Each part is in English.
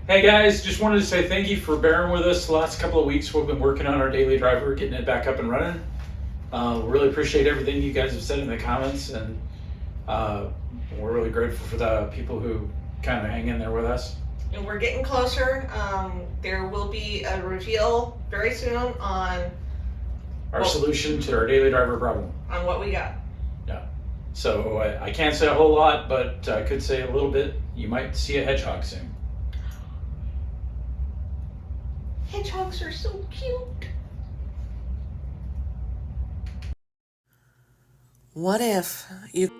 Hey guys, just wanted to say thank you for bearing with us the last couple of weeks. We've been working on our daily driver, getting it back up and running. Really appreciate everything you guys have said in the comments, and we're really grateful for the people who kind of hang in there with us. And we're getting closer. There will be a reveal very soon on Our solution to our daily driver problem. on what we got. Yeah. So I can't say a whole lot, but I could say a little bit. You might see a hedgehog soon. Hedgehogs are so cute. What if you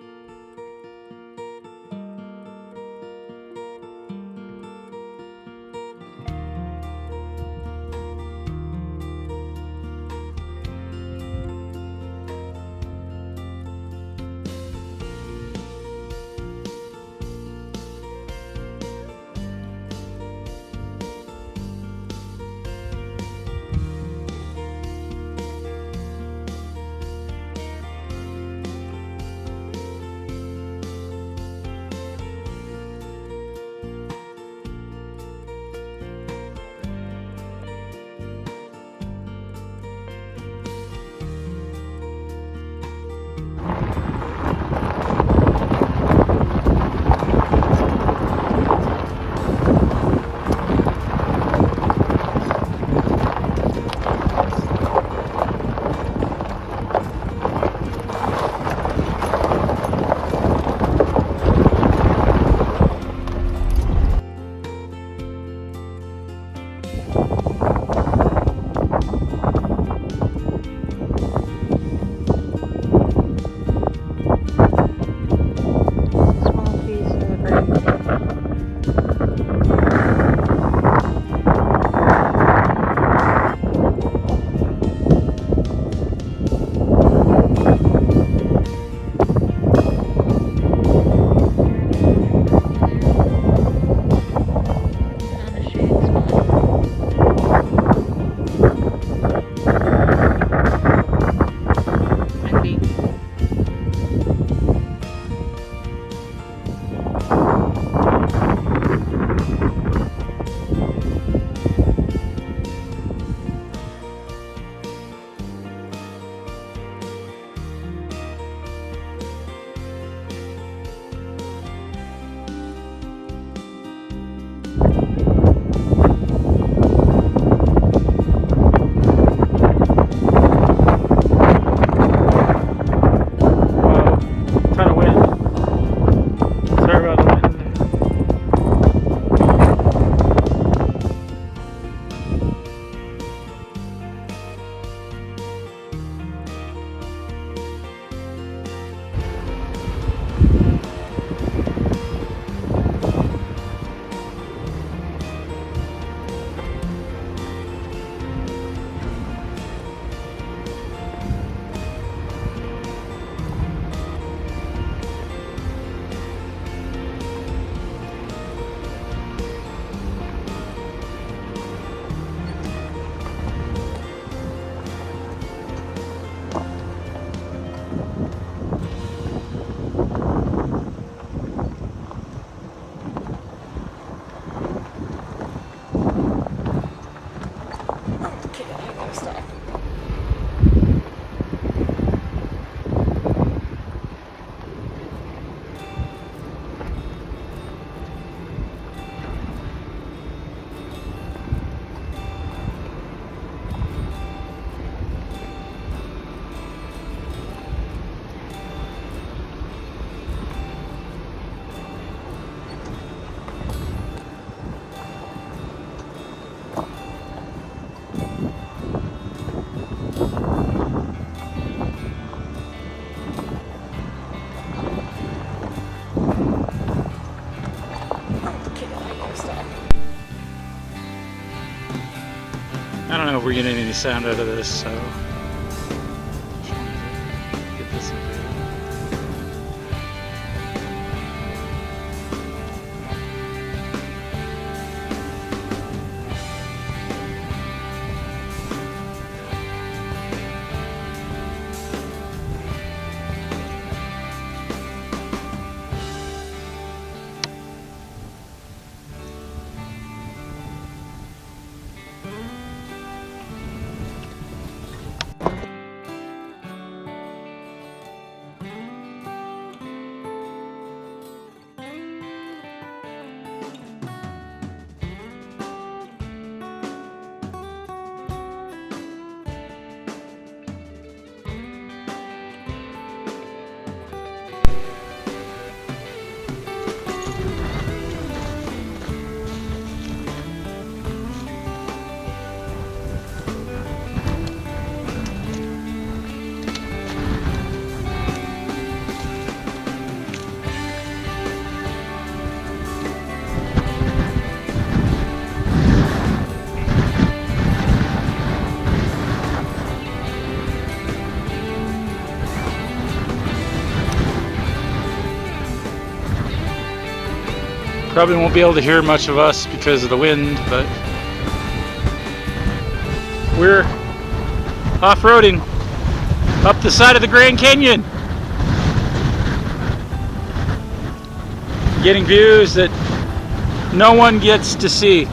I don't know if we're getting any sound out of this, so get this in video. Probably won't be able to hear much of us because of the wind, but we're off-roading up the side of the Grand Canyon, getting views that no one gets to see.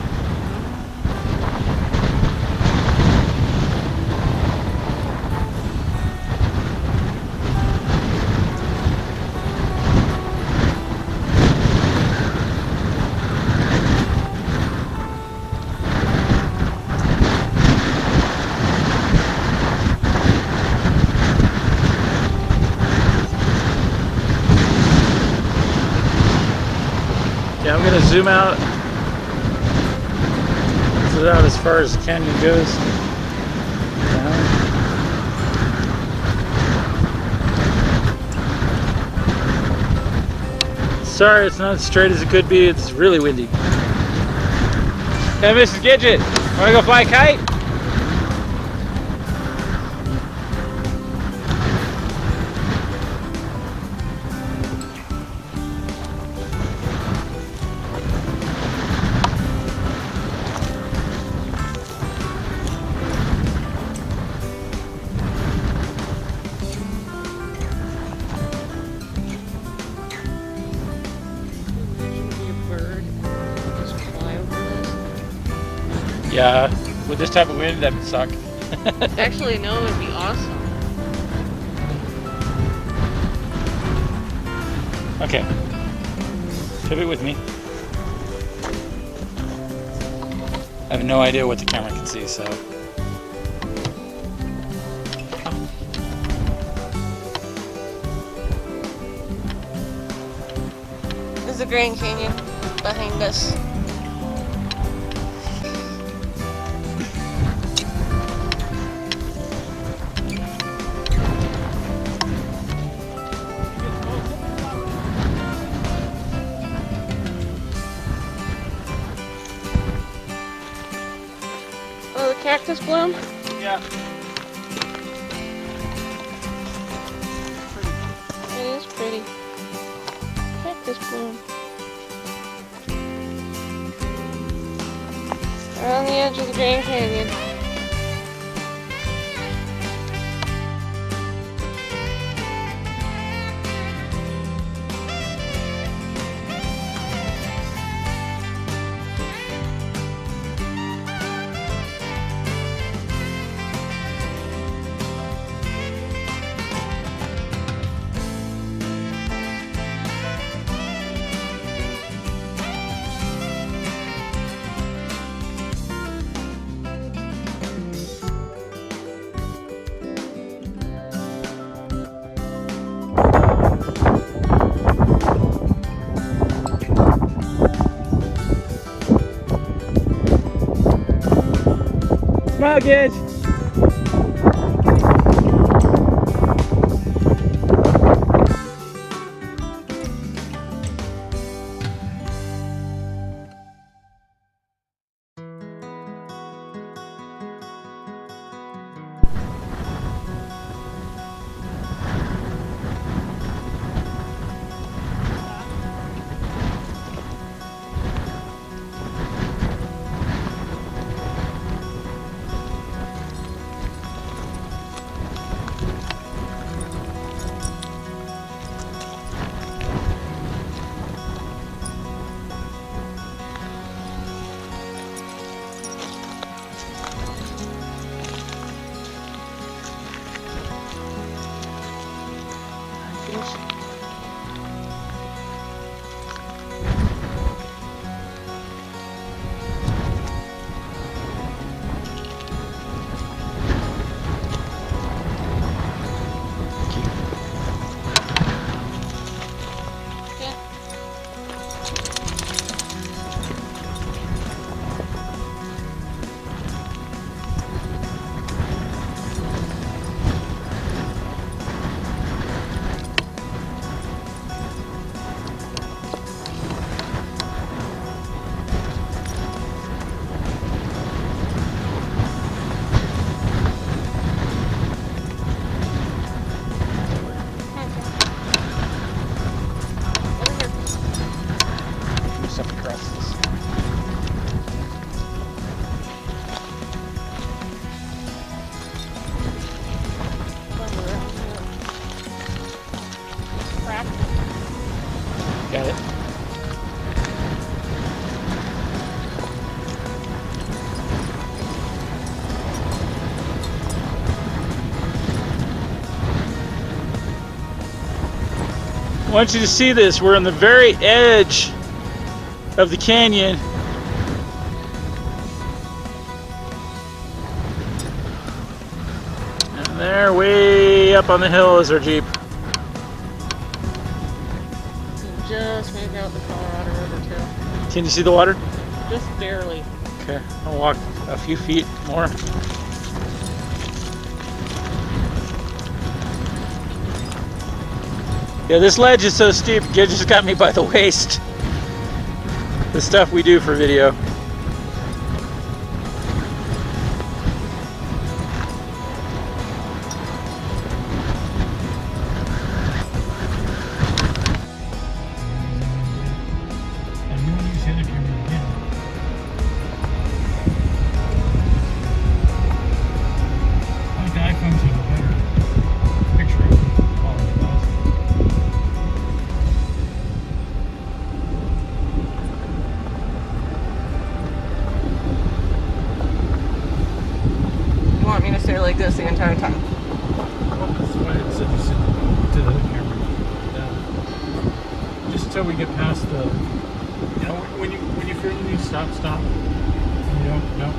Yeah, I'm gonna zoom out. Zoom out as far as the canyon goes. Sorry, it's not as straight as it could be. It's really windy. Hey, Mrs. Gidget, wanna go fly a kite? Yeah, with this type of wind, that would suck. Actually, no, it would be awesome. Okay. Pivot with me. I have no idea what the camera can see, so. There's the Grand Canyon behind us. Oh, the cactus bloom? Yeah. It is pretty. Cactus bloom. We're on the edge of the Grand Canyon. Smile, Gidge. want you to see this. We're on the very edge of the canyon. And there, way up on the hill, is our Jeep. Just made out the Colorado River too. Can you see the water? Just barely. Okay, I'll walk a few feet more. Yeah, this ledge is so steep, it just got me by the waist. The stuff we do for video. You want me to stay like this the entire time? That's why it said you sit to the camera. Yeah. Just until we get past the, you know, when you feel you need to stop. You don't, no.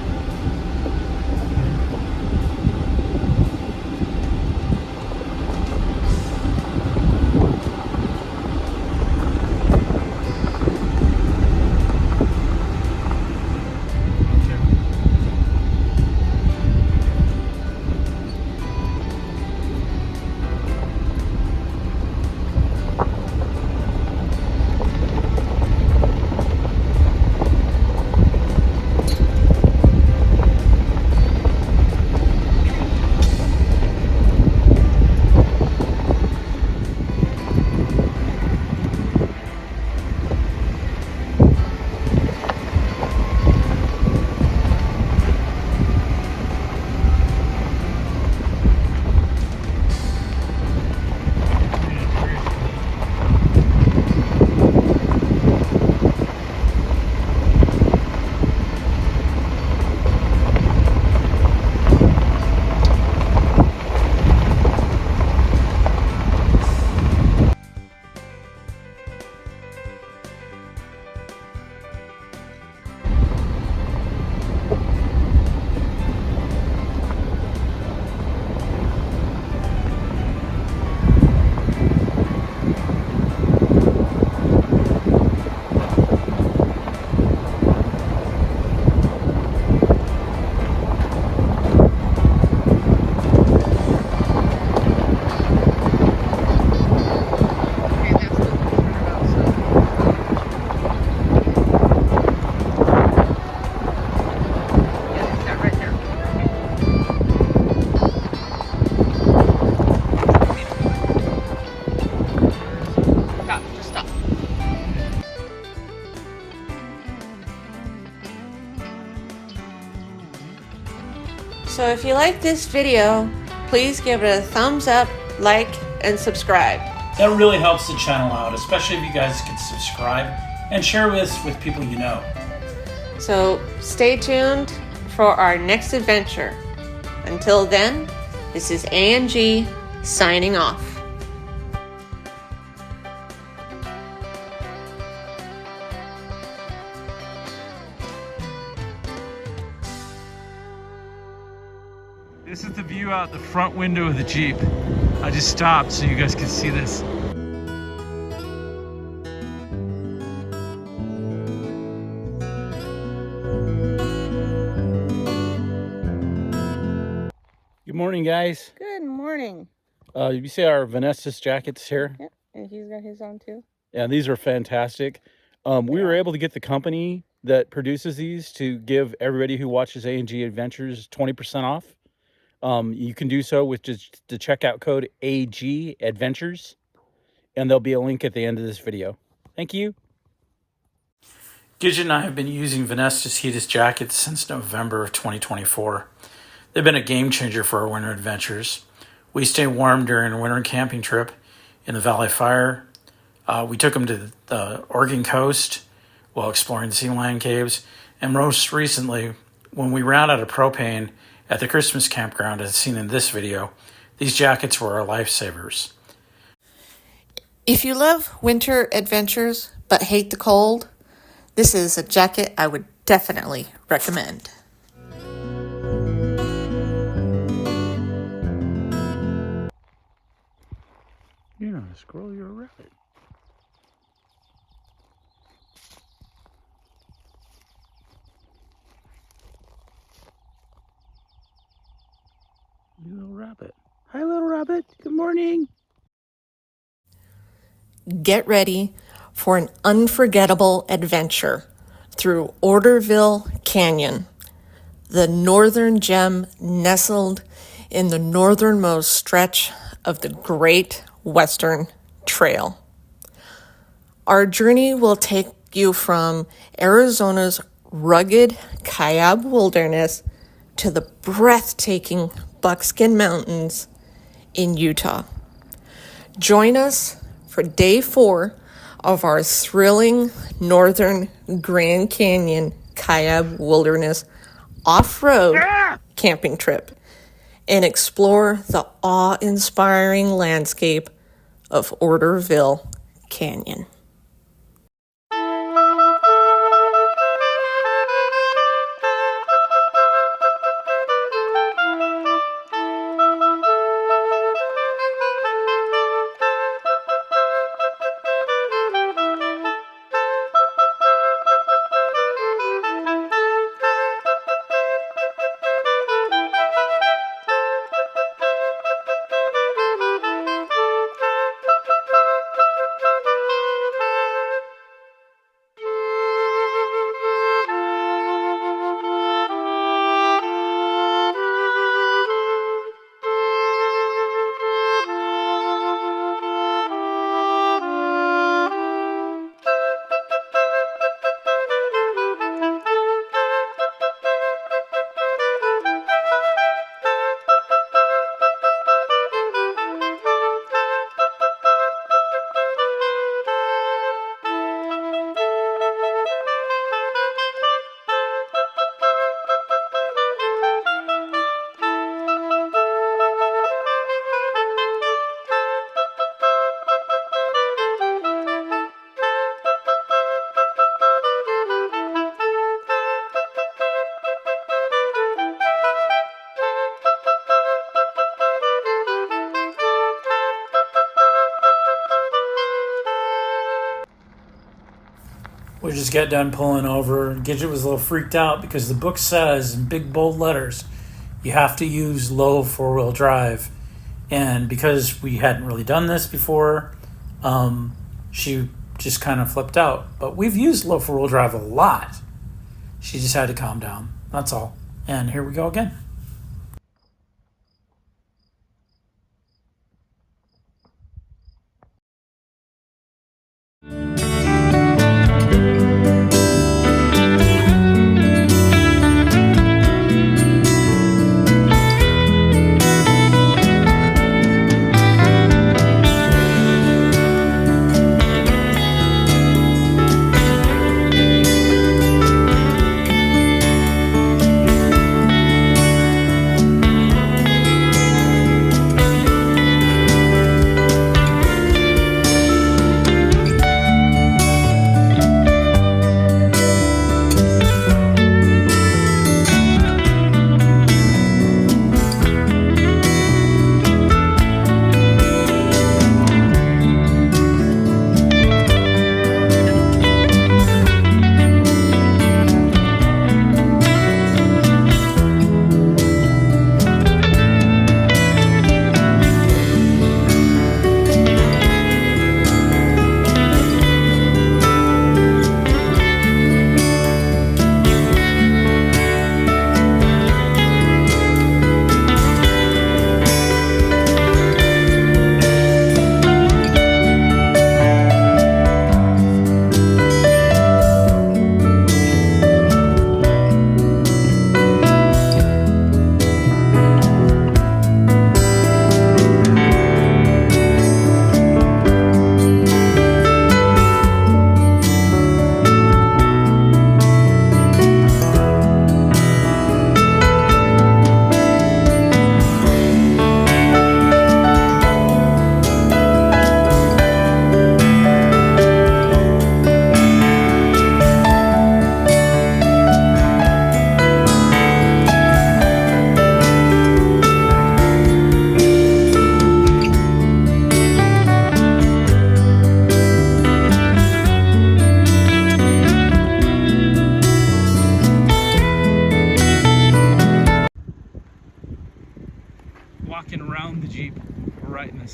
So if you like this video, please give it a thumbs up, like, and subscribe. That really helps the channel out, especially if you guys can subscribe and share this with people you know. So stay tuned for our next adventure. Until then, this is A&G signing off. This is the view out the front window of the Jeep. I just stopped so you guys can see this. Good morning, guys. Good morning. You see our Vanessa's jackets here? Yep, and he's got his on too. Yeah, these are fantastic. We were able to get the company that produces these to give everybody who watches A&G Adventures 20% off. You can do so with just the checkout code AG Adventures, and there'll be a link at the end of this video. Thank you. Gidget and I have been using Vanessa's heated jackets since November of 2024. They've been a game changer for our winter adventures. We stay warm during a winter camping trip in the Wildfire. We took them to the Oregon coast while exploring the sea lion caves. And most recently, when we ran out of propane at the Christmas campground as seen in this video, these jackets were our lifesavers. If you love winter adventures but hate the cold, this is a jacket I would definitely recommend. You're not a squirrel, you're a rabbit. You little rabbit. Hi, little rabbit. Good morning. Get ready for an unforgettable adventure through Oderville Canyon, the northern gem nestled in the northernmost stretch of the Great Western Trail. Our journey will take you from Arizona's rugged Kaib wilderness to the breathtaking Buckskin Mountains in Utah. Join us for day 4 of our thrilling northern Grand Canyon Kaib Wilderness off-road camping trip and explore the awe-inspiring landscape of Oderville Canyon. We just got done pulling over. Gidget was a little freaked out because the book says in big bold letters you have to use low 4-wheel drive. And because we hadn't really done this before, she just kind of flipped out. But we've used low 4-wheel drive a lot. She just had to calm down. That's all. And here we go again.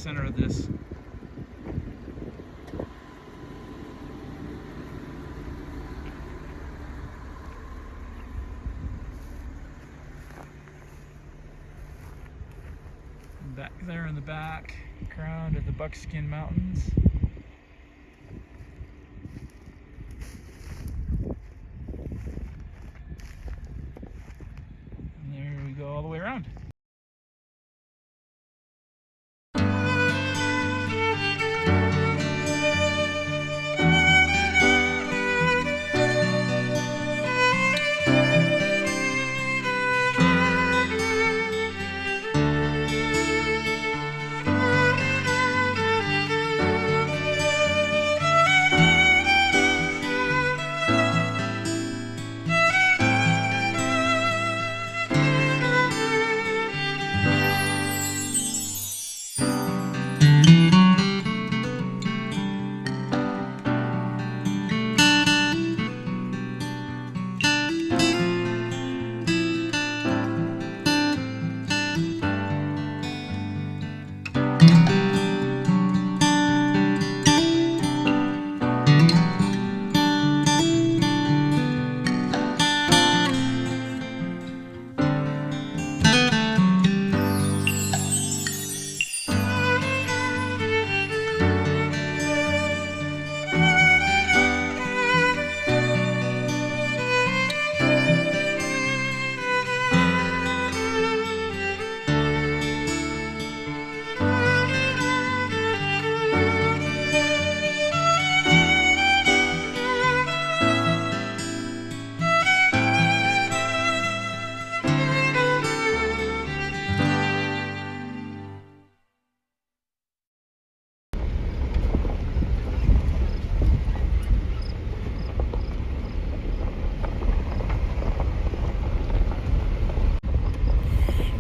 center of this. Back there in the background of the Buckskin Mountains. And there we go all the way around.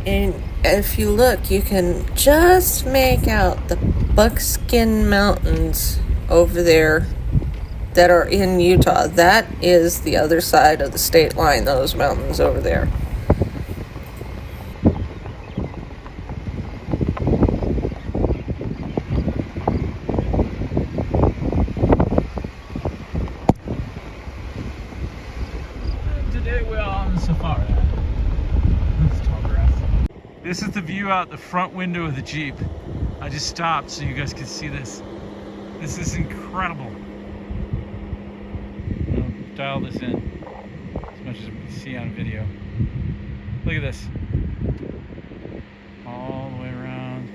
And if you look, you can just make out the Buckskin Mountains over there that are in Utah. That is the other side of the state line, those mountains over there. Today we're on safari. That's tall grass. This is the view out the front window of the Jeep. I just stopped so you guys can see this. This is incredible. I'll dial this in as much as we can see on video. Look at this. All the way around.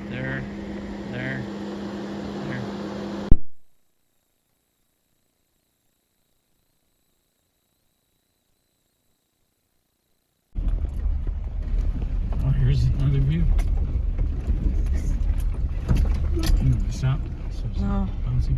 There, there, there. Oh, here's another view. Stop. So it's No. bouncy.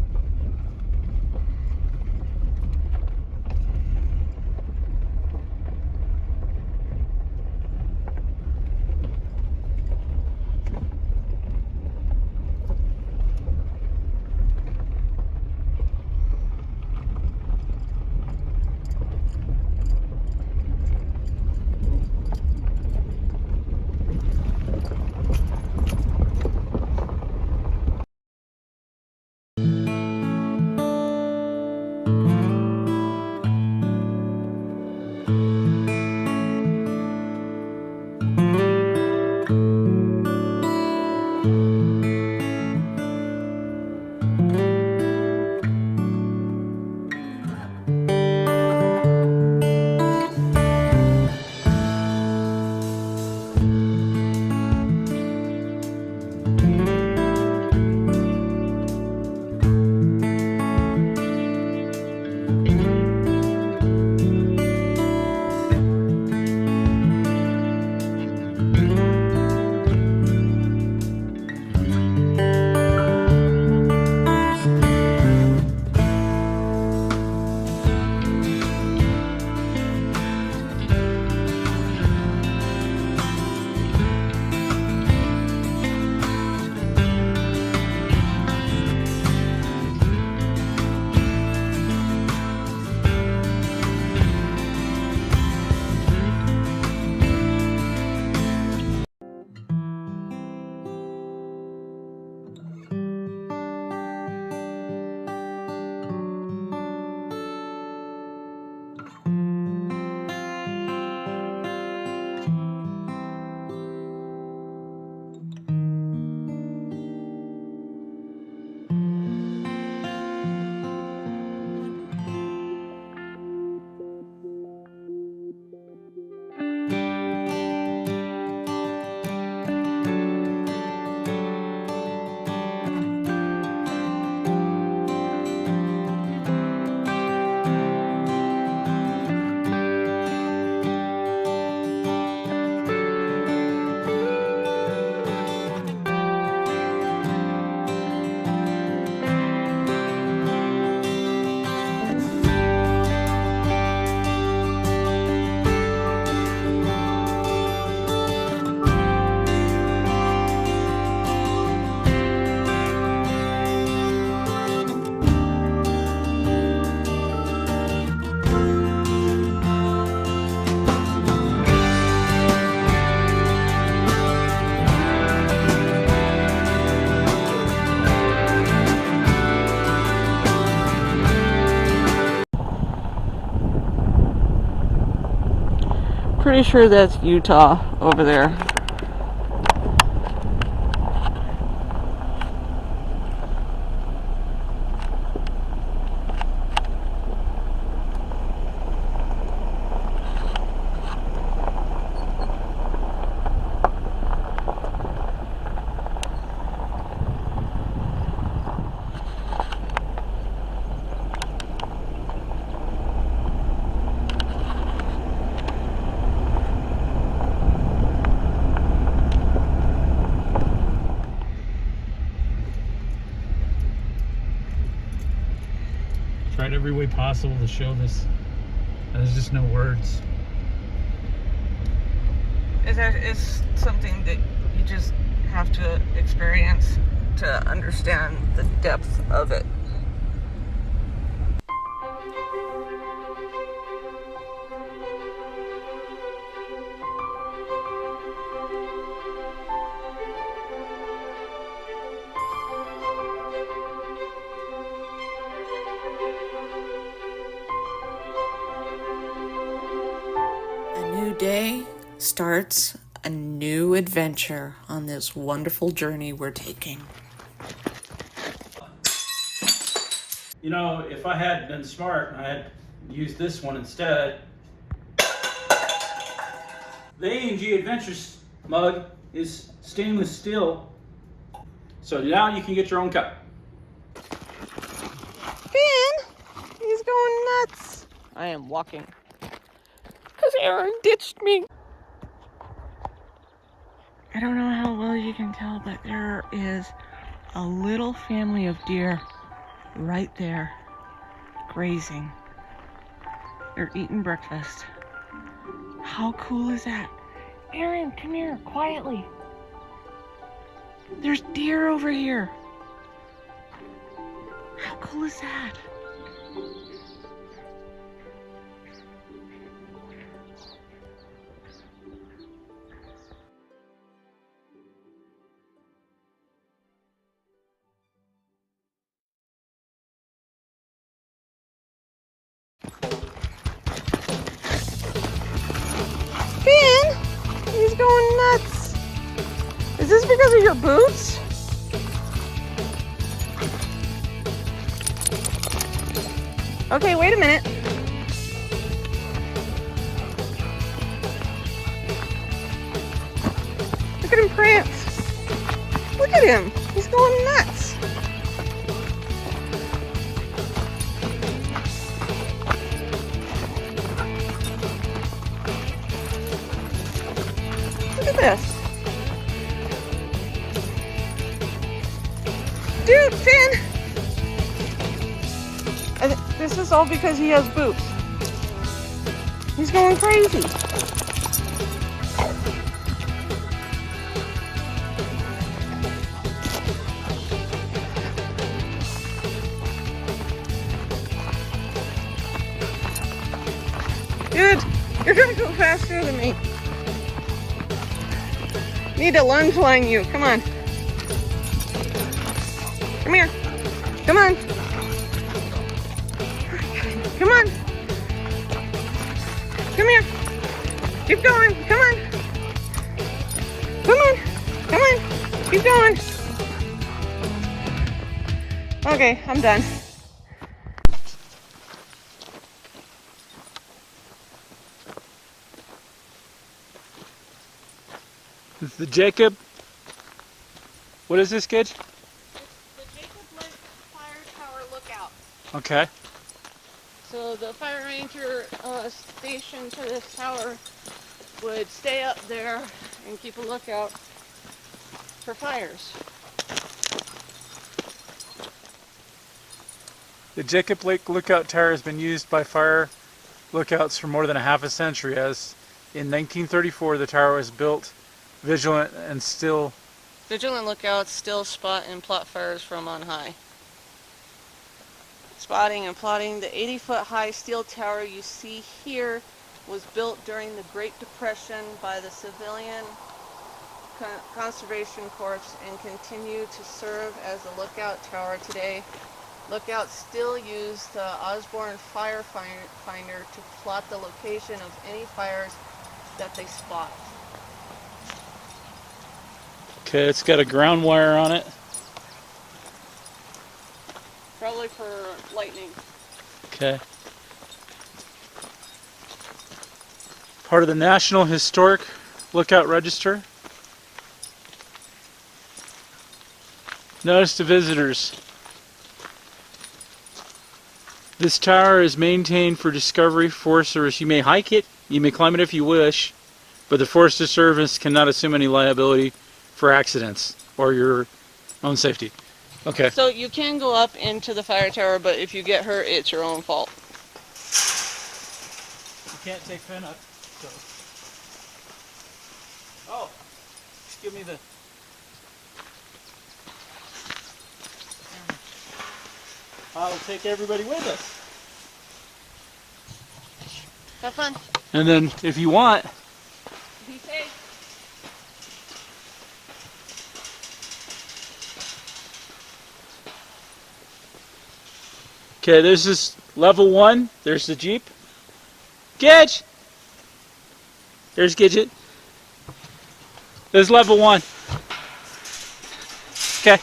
Pretty sure that's Utah over there. Tried every way possible to show this. There's just no words. It's something that you just have to experience to understand the depth of it. A new day starts a new adventure on this wonderful journey we're taking. You know, if I had been smart and I had used this one instead, the A&G Adventures mug is stainless steel, so now you can get your own cup. Finn, he's going nuts. I am walking because Aaron ditched me. I don't know how well you can tell, but there is a little family of deer right there, grazing. They're eating breakfast. How cool is that? Aaron, come here, quietly. There's deer over here. How cool is that? Finn, he's going nuts. Is this because of your boots? Okay, wait a minute. Look at him prance. Look at him. He's going nuts. Look at this. Dude, Finn. This is all because he has boots. He's going crazy. Dude, you're gonna go faster than me. Need to lunge line you. Come on. Come here. Come on. Come on. Come here. Keep going. Come on. Come on. Come on. Keep going. Okay, I'm done. This is the Jacob. What is this, kid? It's the Jacob Fire Tower Lookout. Okay. So the fire ranger stationed to this tower would stay up there and keep a lookout for fires. The Jacob Lake Lookout Tower has been used by fire lookouts for more than a half a century, as in 1934 the tower was built vigilant lookouts still spot and plot fires from on high. Spotting and plotting, the 80-foot high steel tower you see here was built during the Great Depression by the Civilian Conservation Corps and continue to serve as a lookout tower today. Lookouts still use the Osborne Fire Finder to plot the location of any fires that they spot. Okay, it's got a ground wire on it. Probably for lightning. Okay. Part of the National Historic Lookout Register. Notice to visitors. This tower is maintained for Discovery Forest Service. You may hike it, you may climb it if you wish, but the Forest Service cannot assume any liability for accidents or your own safety. Okay. So you can go up into the fire tower, but if you get hurt, it's your own fault. You can't take Finn up. So. Oh, just give me the. I'll take everybody with us. Have fun. And then, if you want, Be safe. okay, this is level 1. There's the Jeep. Gidget! There's Gidget. This is level 1. Okay.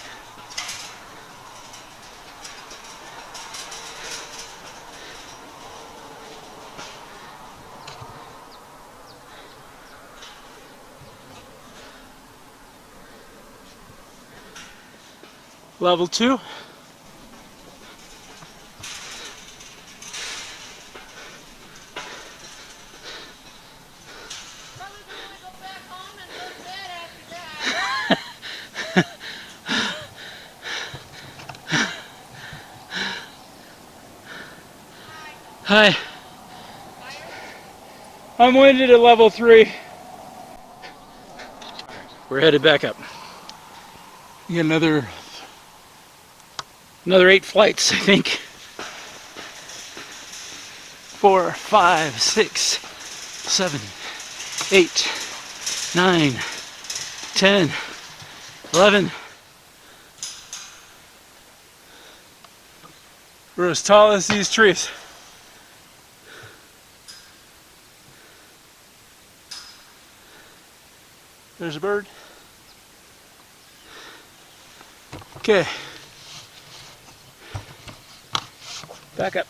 Level 2. Hi. I'm winded at level 3. We're headed back up. We got another 8 flights, I think. 4, 5, 6, 7, 8, 9, 10, 11. We're as tall as these trees. There's a bird. Okay. Back up.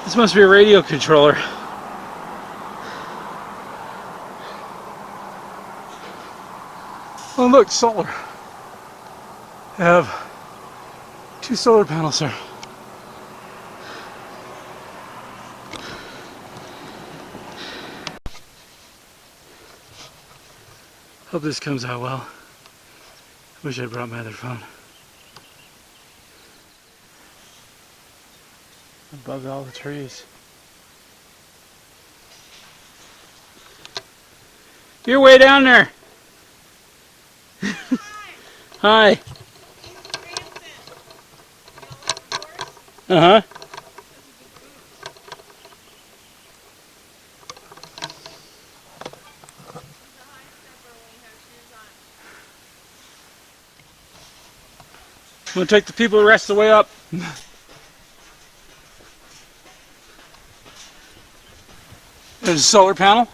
This must be a radio controller. Oh look, solar. I have 2 solar panels there. Hope this comes out well. Wish I brought my other phone. Above all the trees. You're way down there. Hi. Uh-huh. I'm gonna take the people the rest of the way up. There's a solar panel.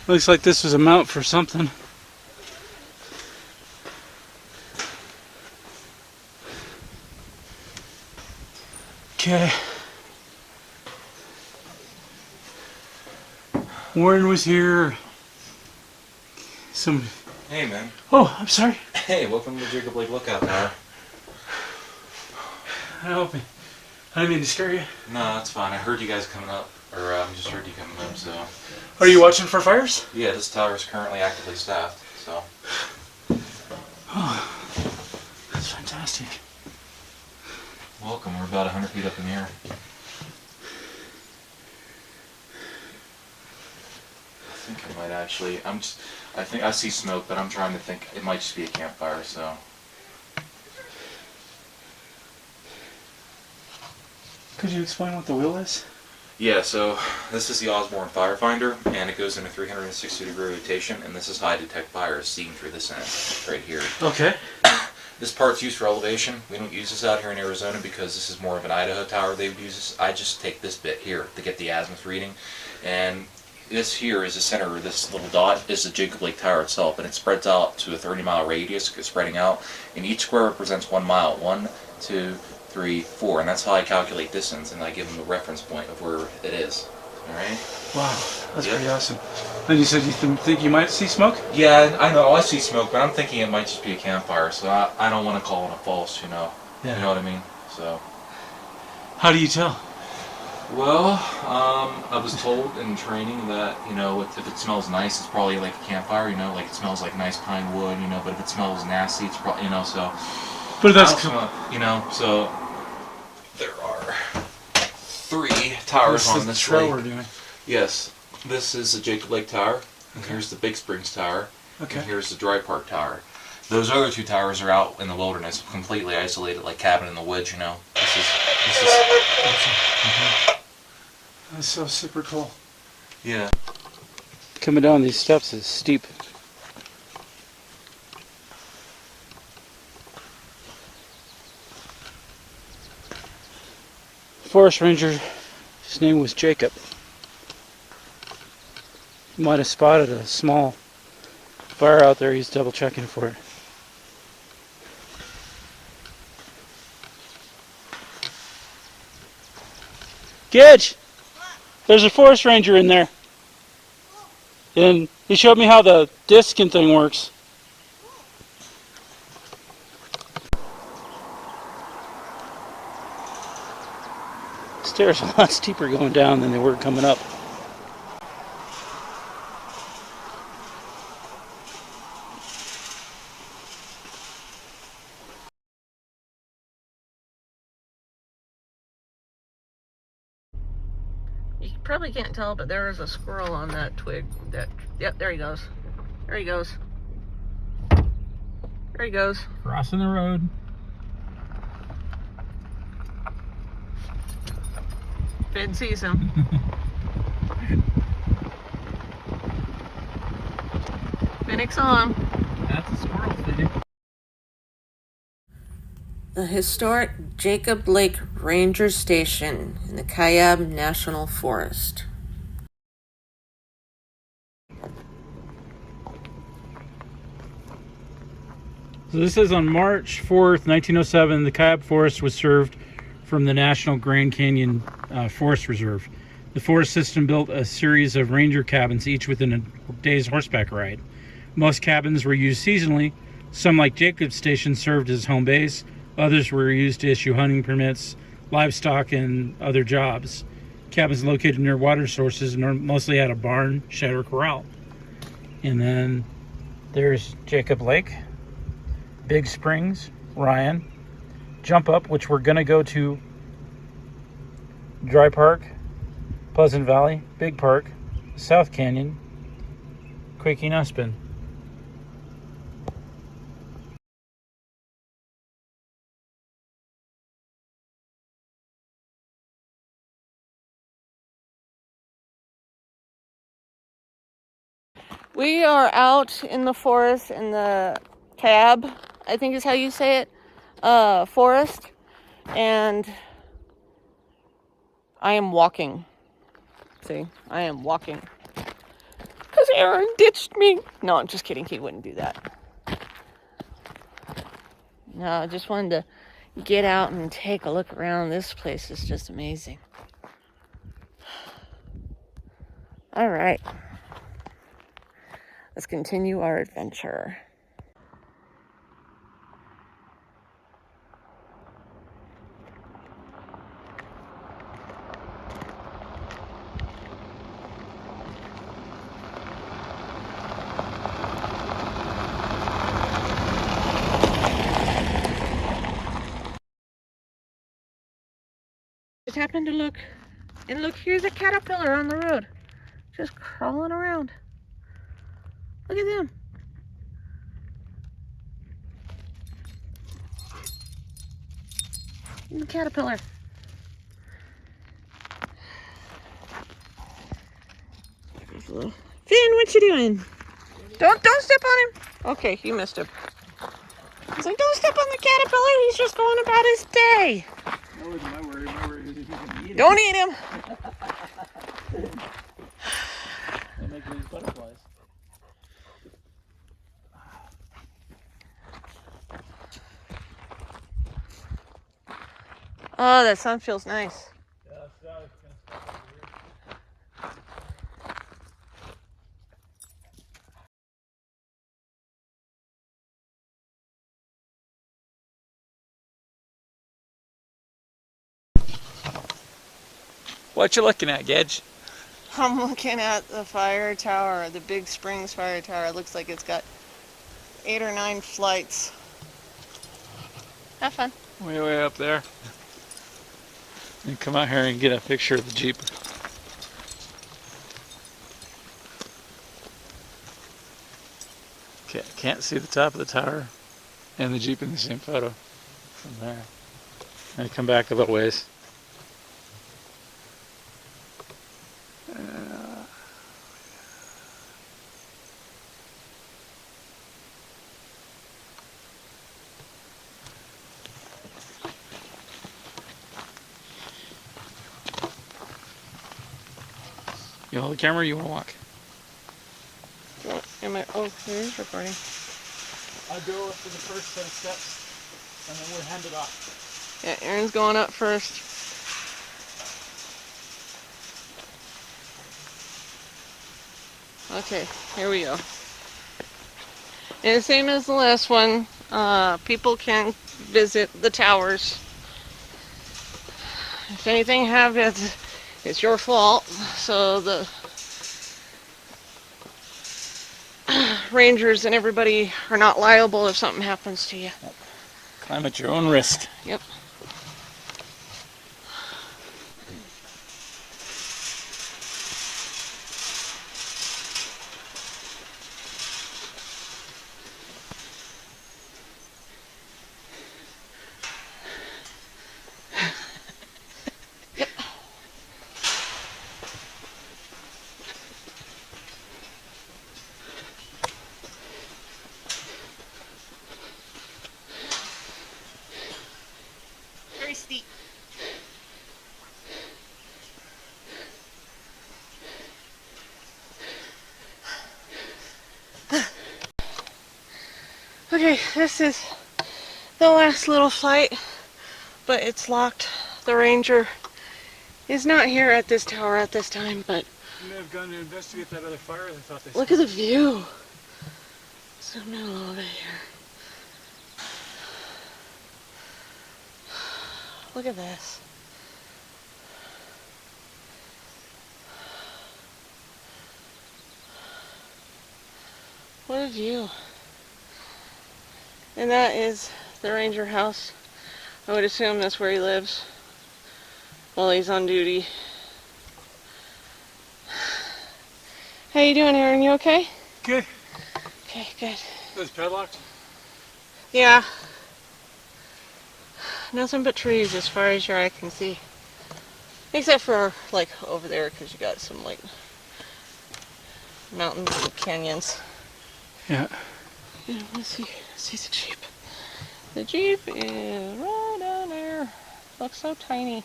Looks like this was a mount for something. Okay. Warren was here. Some. Hey, man. Oh, I'm sorry. Hey, welcome to Jacob Lake Lookout Tower. I didn't mean to scare you. No, that's fine. I heard you guys coming up, or just heard you coming up, so. Are you watching for fires? Yeah, this tower is currently actively staffed, so. Oh, that's fantastic. Welcome. We're about 100 feet up in the air. I think I might actually. I think I see smoke, but I'm trying to think. It might just be a campfire. So. Could you explain what the wheel is? Yeah. So this is the Osborne Firefinder, and it goes in a 360-degree rotation, and this is high detect fires seen through this end right here. Okay. This part's used for elevation. We don't use this out here in Arizona because this is more of an Idaho tower. They would use this. I just take this bit here to get the azimuth reading, and this here is the center of this little dot is the Jacob Lake Tower itself, and it spreads out to a 30-mile radius, spreading out, and each square represents 1 mile. 1, 2, 3, 4, and that's how I calculate distance, and I give them the reference point of where it is. All right. Wow, that's Yep. pretty awesome. And you said you think you might see smoke? Yeah, I know. I see smoke, but I'm thinking it might just be a campfire, so I don't want to call it a false. You know. Yeah. You know what I mean? So. How do you tell? Well, I was told in training that, you know, if it smells nice, it's probably like a campfire, you know, like it smells like nice pine wood, you know, but if it smells nasty, it's probably, you know, so. But that's I don't smell- you know, so there are 3 towers on this trail lake. we're doing. Yes, this is the Jacob Lake Tower, and here's the Big Springs Tower, Okay. and here's the Dry Park Tower. Those other 2 towers are out in the wilderness, completely isolated, like cabin in the woods, you know. This is That's so super cool. yeah. Coming down these steps is steep. Forest ranger, his name was Jacob. He might have spotted a small fire out there. He's double checking for it. Gidge! There's a forest ranger in there. And he showed me how the discing thing works. Stairs are a lot steeper going down than they were coming up. You probably can't tell, but there is a squirrel on that twig. Yep, there he goes. There he goes. There he goes. Crossing the road. Finn sees him. Finnick's on. That's a squirrel, Finnick. The historic Jacob Lake Ranger Station in the Kayyab National Forest. So this is on March 4th, 1907, the Kayyab Forest was served from the National Grand Canyon Forest Reserve. The forest system built a series of ranger cabins, each within a day's horseback ride. Most cabins were used seasonally. Some, like Jacob's Station, served as home base. Others were used to issue hunting permits, livestock, and other jobs. Cabins located near water sources mostly had a barn, shed, or corral. And then there's Jacob Lake, Big Springs, Ryan, Jump Up, which we're going to go to Dry Park, Pleasant Valley, Big Park, South Canyon, Quaking Aspen. We are out in the forest in the cab, I think is how you say it, forest, and I am walking. See, I am walking. Because Aaron ditched me. No, I'm just kidding. He wouldn't do that. No, I just wanted to get out and take a look around. This place is just amazing. All right. Let's continue our adventure. just happened to look, and look, here's a caterpillar on the road, just crawling around. Look at them. The caterpillar. Finn, what you doing? Don't step on him. Okay, you missed him. I was like, don't step on the caterpillar. He's just going about his day. That wasn't my worry. My worry is if you can eat it. Don't eat him. They make these butterflies. Oh, that sun feels nice. Yeah, it's gonna stop over here. What you looking at, Gedge? I'm looking at the fire tower, the Big Springs fire tower. It looks like it's got 8 or 9 flights. Have fun. Way up there. And come out here and get a picture of the Jeep. Can't see the top of the tower and the Jeep in the same photo from there. And come back a little ways. You hold the camera or you want to walk? Am I? Oh, there is recording. I'll go up to the first set of steps and then we'll hand it off. Yeah, Aaron's going up first. Okay, here we go. And same as the last one, people can visit the towers. If anything happens, it's your fault. So the rangers and everybody are not liable if something happens to you. Climb at your own risk. Yep. Very steep. Okay, this is the last little flight, but it's locked. The ranger is not here at this tower at this time, but You may have gone to investigate that other fire. They thought they look at the view. Zoom in a little bit here. Look at this. What a view. And that is the ranger house. I would assume that's where he lives while he's on duty. How you doing, Aaron? You okay? Good. Okay, good. Was it padlocked? Yeah. Nothing but trees as far as your eye can see. Except for, like, over there, because you got some, like, mountains and canyons. Yeah. Yeah, let's see the Jeep. The Jeep is right down there. Looks so tiny.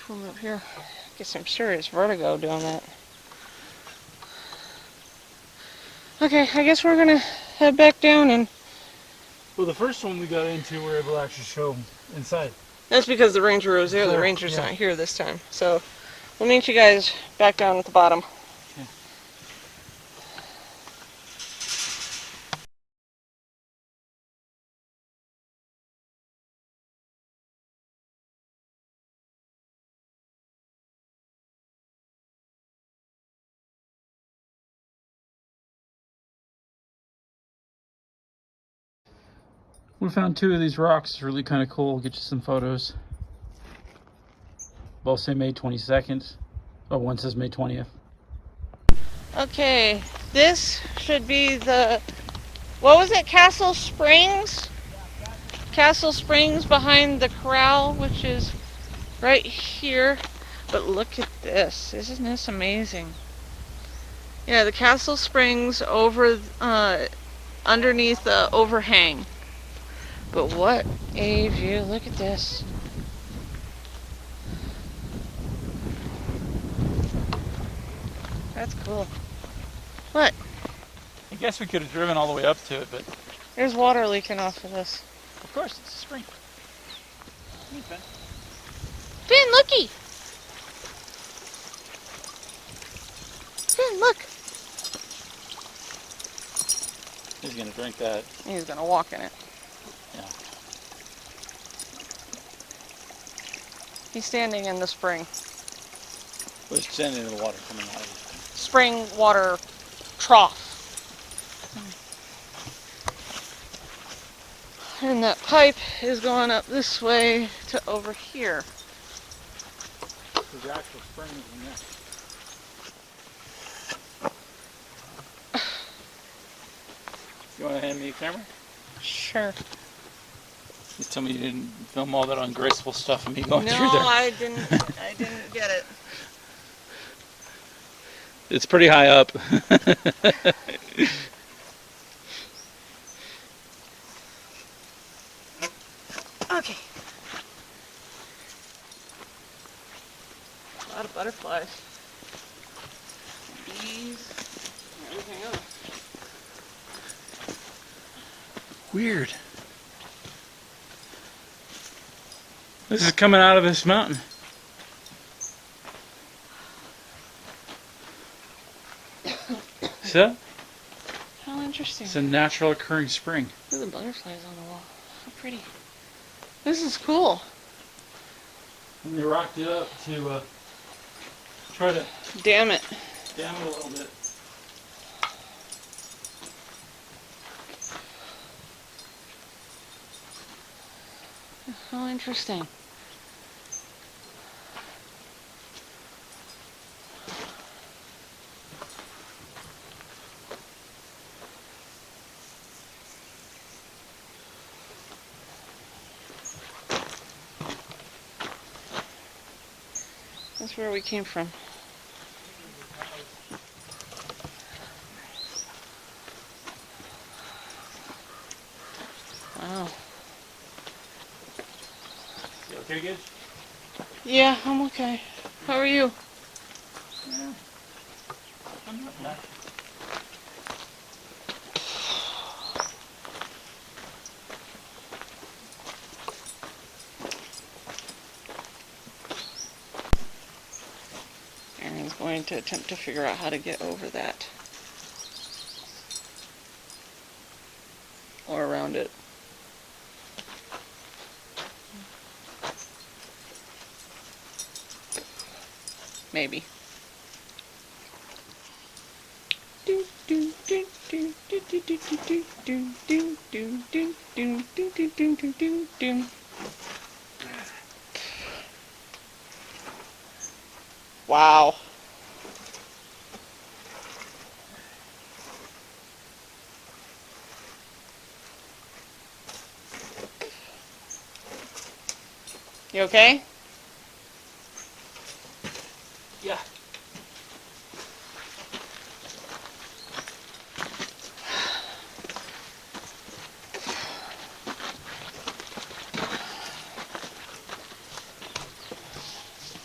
Pull him up here. Get some serious vertigo doing that. Okay, I guess we're gonna head back down and... Well, the first one we got into, we were able to actually show inside. That's because the ranger was there. The Sure, ranger's yeah. not here this time. So we'll meet you guys back down at the bottom. We found 2 of these rocks. It's really kind of cool. Get you some photos. Both say May 22nd. Oh, one says May 20th. Okay, this should be the, what was it, Castle Springs? Castle Springs behind the corral, which is right here. But look at this, isn't this amazing? Yeah, the Castle Springs over, underneath the overhang. But what a view, look at this. That's cool. What? I guess we could have driven all the way up to it, but There's water leaking off of this. of course it's a spring. Ben, looky! Ben, look! He's gonna drink that. He's gonna walk in it. Yeah. He's standing in the spring. We're standing in the water coming out of it. Spring water trough. And that pipe is going up this way to over here. There's the actual springs in there. You want to hand me a camera? Sure. You tell me you didn't film all that ungraceful stuff of me going No, through there. I didn't get it. It's pretty high up. Okay. A lot of butterflies. Bees. And everything else. Weird. This is coming out of this mountain. See that? How interesting. It's a natural occurring spring. Look at the butterflies on the wall. How pretty. This is cool. And they rocked it up to try to Damn it. dam it a little bit. How interesting. That's where we came from. Wow. You okay, Gage? Yeah, I'm okay. How are you? Yeah. I'm not bad. Aaron's going to attempt to figure out how to get over that. Or around it. Maybe. Wow. You okay? Yeah.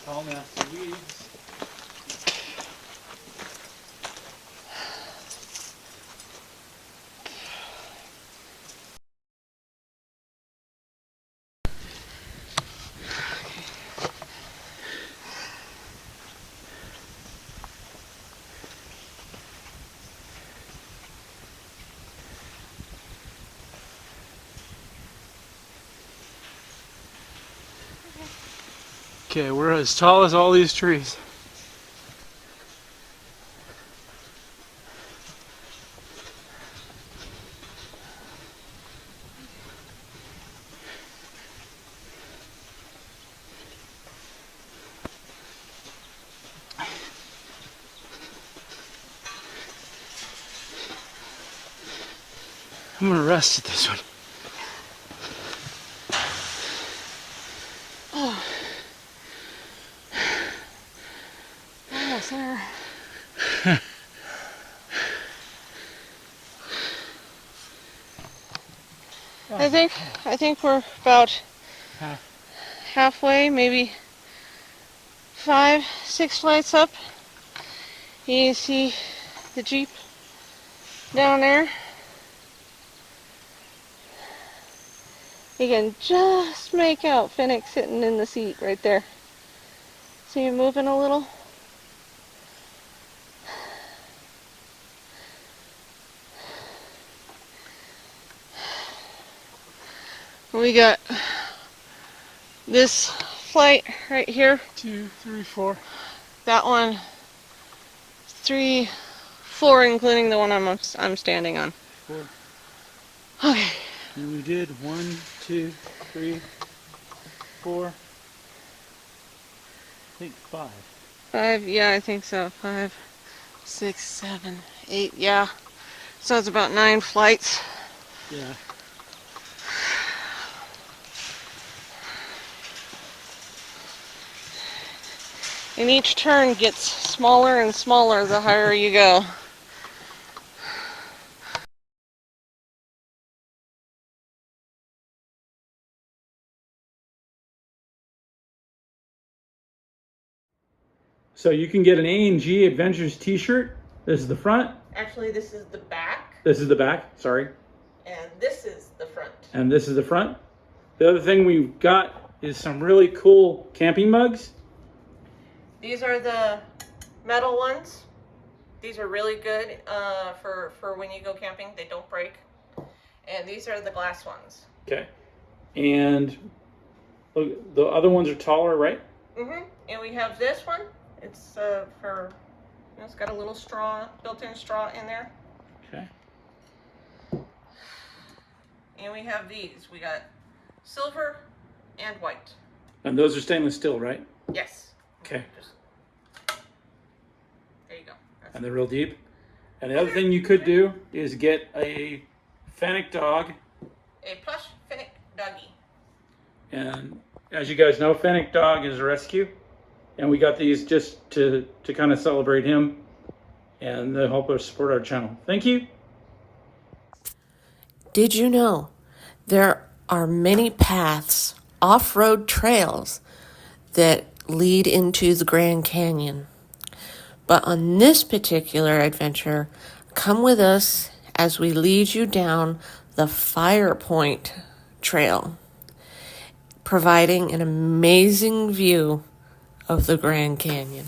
Tall nasty weeds. Okay, we're as tall as all these trees. I'm gonna rest at this one. Oh. Almost there. I think we're about halfway, maybe 5, 6 flights up. You can see the Jeep down there. You can just make out Finnick sitting in the seat right there. See him moving a little? We got this flight right here. 2, 3, 4. That one, 3, 4, including the one I'm standing on. 4. Okay. And we did 1, 2, 3, 4. I think 5. 5, yeah, I think so. 5, 6, 7, 8, yeah. So it's about 9 flights. Yeah. And each turn gets smaller and smaller the higher you go. So you can get an A&G Adventures t-shirt. This is the front. Actually, this is the back, This is the back, sorry. and this is the front. And this is the front. The other thing we've got is some really cool camping mugs. These are the metal ones. These are really good for when you go camping. They don't break. And these are the glass ones. Okay. And look, the other ones are taller, right? Mm-hmm. And we have this one. It's for, you know, it's got a little straw, built-in straw in there. Okay. And we have these. We got silver and white. And those are stainless steel, right? Yes. Okay. There you go. That's And they're real deep. And the other thing you could do is get a Finnick dog. a plush Finnick doggy. And as you guys know, Finnick dog is a rescue. And we got these just to kind of celebrate him and to help us support our channel. Thank you. Did you know there are many paths, off-road trails that lead into the Grand Canyon? But on this particular adventure, come with us as we lead you down the Fire Point Trail, providing an amazing view of the Grand Canyon.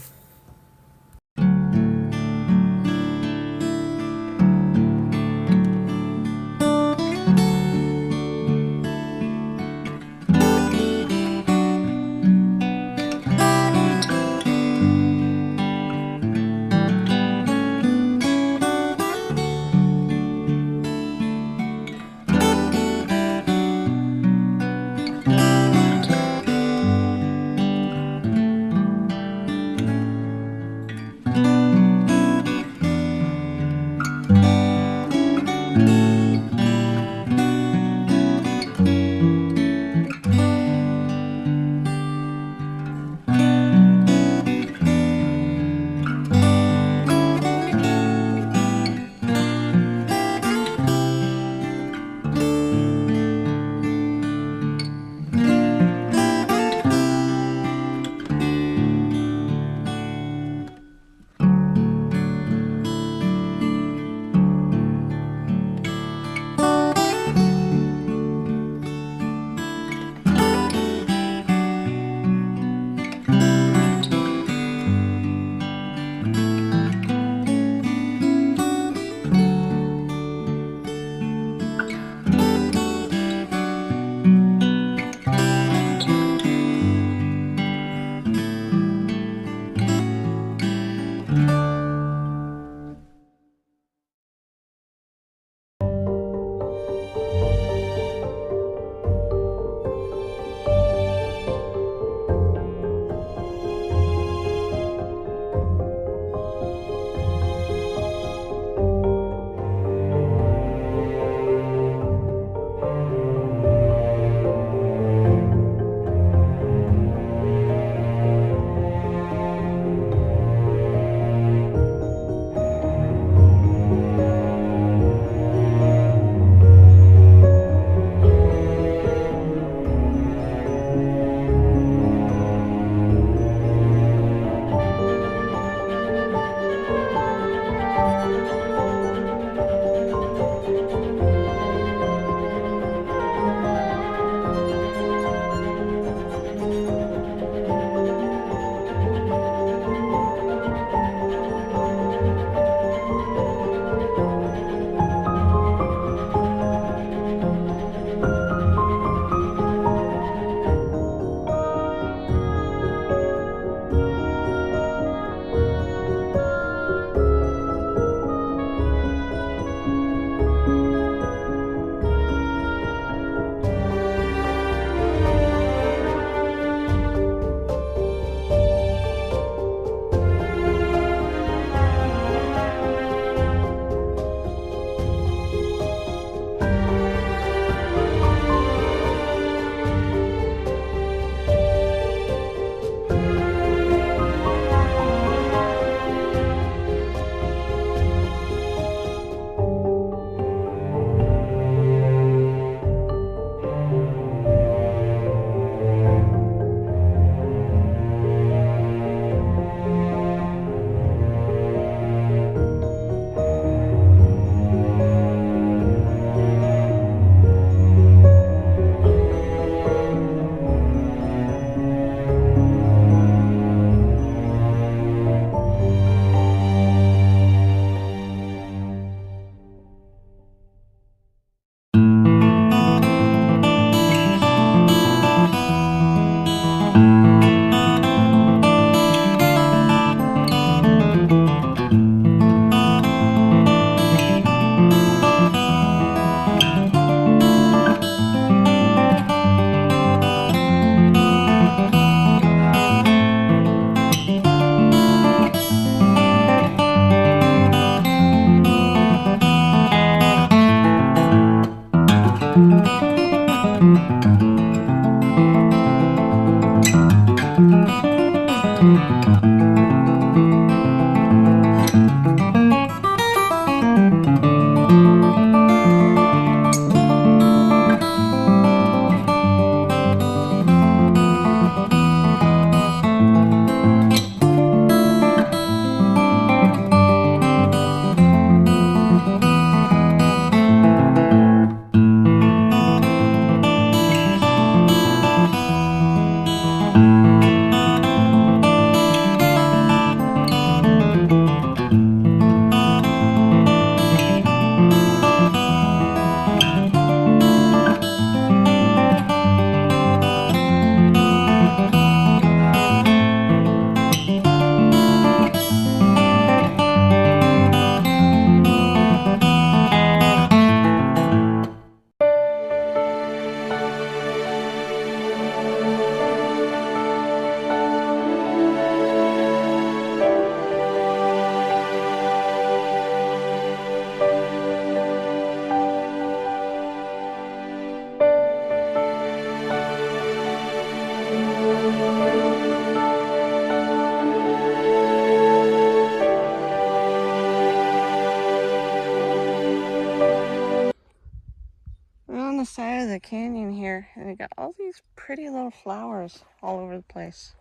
here, and they got all these pretty little flowers all over the place.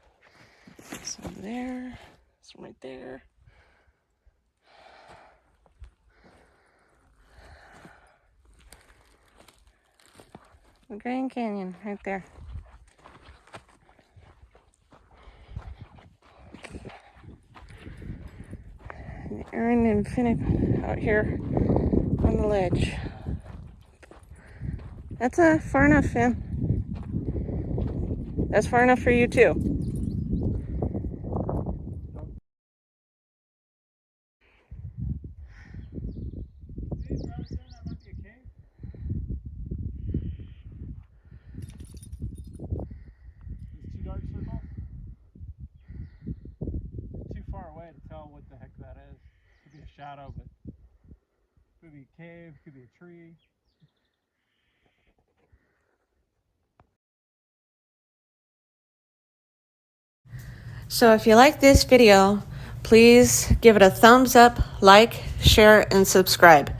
Some there, some right there. The Grand Canyon right there. And Aaron and Finnick out here on the ledge. That's far enough, Finn. That's far enough for you too. To tell what the heck that is. Could be a shadow, but could be a cave, could be a tree. So if you like this video, please give it a thumbs up, like, share, and subscribe.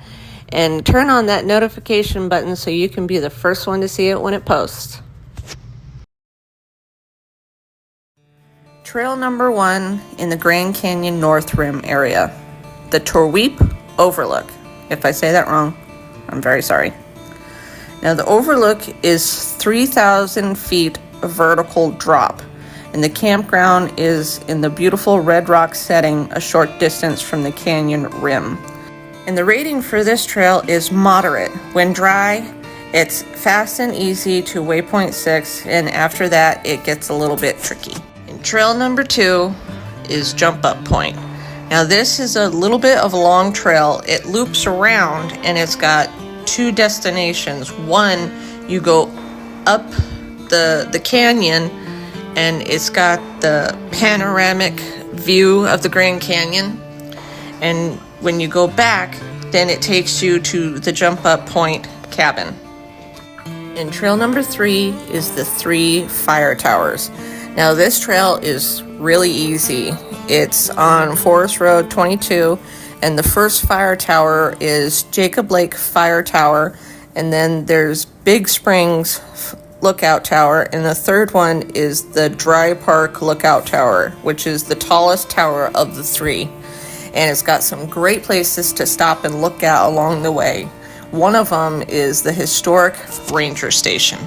And turn on that notification button so you can be the first one to see it when it posts. Trail number 1 in the Grand Canyon North Rim area, the Torweep Overlook. If I say that wrong, I'm very sorry. Now the overlook is 3,000 feet of vertical drop, and the campground is in the beautiful red rock setting a short distance from the canyon rim. And the rating for this trail is moderate. When dry, it's fast and easy to waypoint 6, and after that it gets a little bit tricky. Trail number 2 is Jump Up Point. Now this is a little bit of a long trail. It loops around and it's got 2 destinations. One, you go up the canyon and it's got the panoramic view of the Grand Canyon. And when you go back, then it takes you to the Jump Up Point cabin. And trail number 3 is the 3 fire towers. Now this trail is really easy. It's on Forest Road 22, and the first fire tower is Jacob Lake Fire Tower, and then there's Big Springs Lookout Tower, and the third one is the Dry Park Lookout Tower, which is the tallest tower of the 3. And it's got some great places to stop and look at along the way. One of them is the historic ranger station.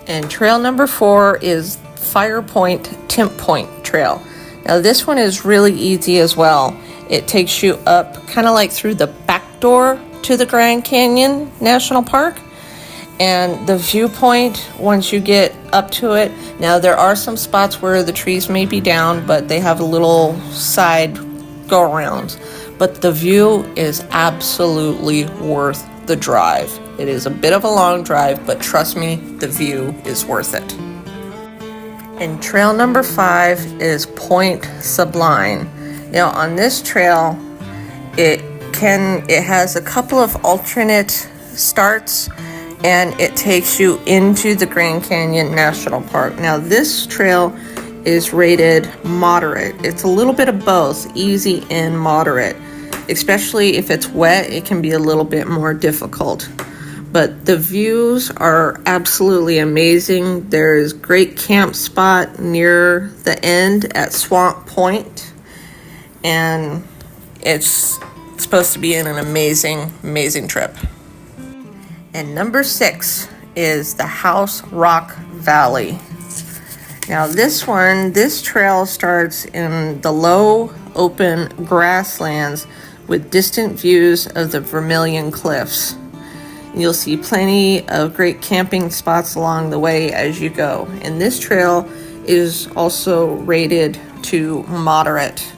And trail number 4 is Fire Point Timp Point Trail. Now this one is really easy as well. It takes you up kind of like through the back door to the Grand Canyon National Park, and the viewpoint once you get up to it, now there are some spots where the trees may be down, but they have a little side go around, but the view is absolutely worth the drive. It is a bit of a long drive, but trust me, the view is worth it. And trail number 5 is Point Sublime. Now on this trail, it has a couple of alternate starts, and it takes you into the Grand Canyon National Park. Now this trail is rated moderate. It's a little bit of both, easy and moderate. Especially if it's wet, it can be a little bit more difficult. But the views are absolutely amazing. There's great camp spot near the end at Swamp Point, and it's supposed to be an amazing, amazing trip. And number 6 is the House Rock Valley. Now this trail starts in the low open grasslands with distant views of the Vermilion Cliffs. You'll see plenty of great camping spots along the way as you go. And this trail is also rated to moderate.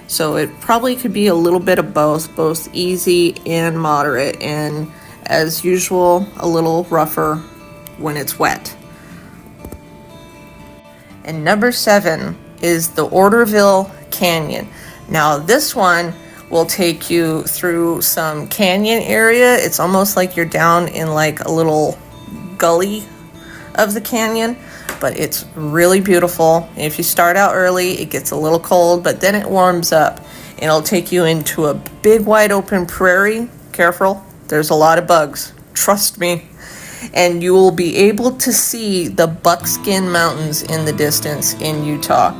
So it probably could be a little bit of both easy and moderate. And as usual, a little rougher when it's wet. And number 7 is the Oderville Canyon. Now this one will take you through some canyon area. It's almost like you're down in like a little gully of the canyon, but it's really beautiful. And if you start out early, it gets a little cold, but then it warms up and it'll take you into a big wide open prairie. Careful, there's a lot of bugs, trust me. and you will be able to see the Buckskin Mountains in the distance in Utah.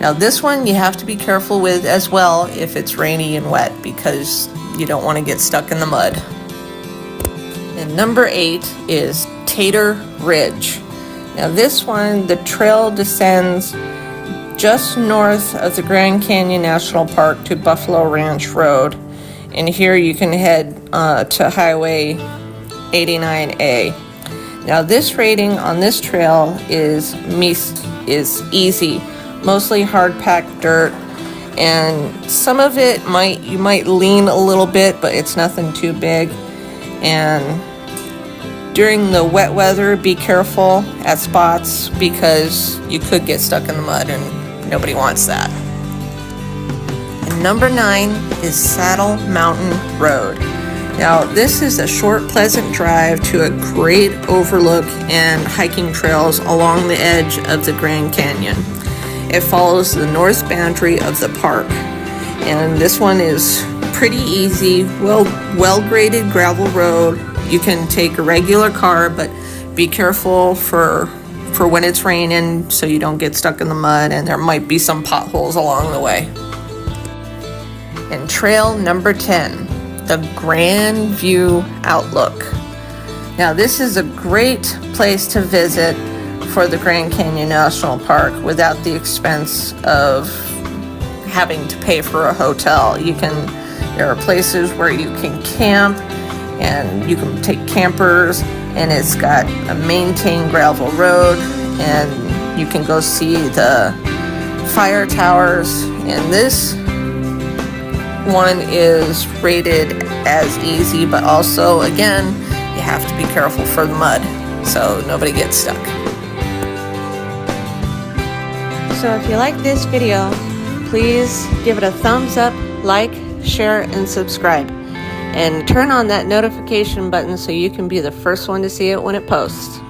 Now this one you have to be careful with as well if it's rainy and wet, because you don't want to get stuck in the mud. And number 8 is Tater Ridge. Now this one, the trail descends just north of the Grand Canyon National Park to Buffalo Ranch Road. And here you can head to Highway 89A. Now this rating on this trail is easy, mostly hard-packed dirt, and some of it you might lean a little bit, but it's nothing too big. And during the wet weather, be careful at spots because you could get stuck in the mud and nobody wants that. And number 9 is Saddle Mountain Road. Now this is a short, pleasant drive to a great overlook and hiking trails along the edge of the Grand Canyon. It follows the north boundary of the park, and this one is pretty easy, well-graded gravel road. You can take a regular car, but be careful for when it's raining so you don't get stuck in the mud, and there might be some potholes along the way. And trail number 10, the Grand View Outlook. Now this is a great place to visit for the Grand Canyon National Park without the expense of having to pay for a hotel. There are places where you can camp and you can take campers, and it's got a maintained gravel road, and you can go see the fire towers. And this one is rated as easy, but also again you have to be careful for the mud so nobody gets stuck. So if you like this video, please give it a thumbs up, like, share, and subscribe. And turn on that notification button so you can be the first one to see it when it posts.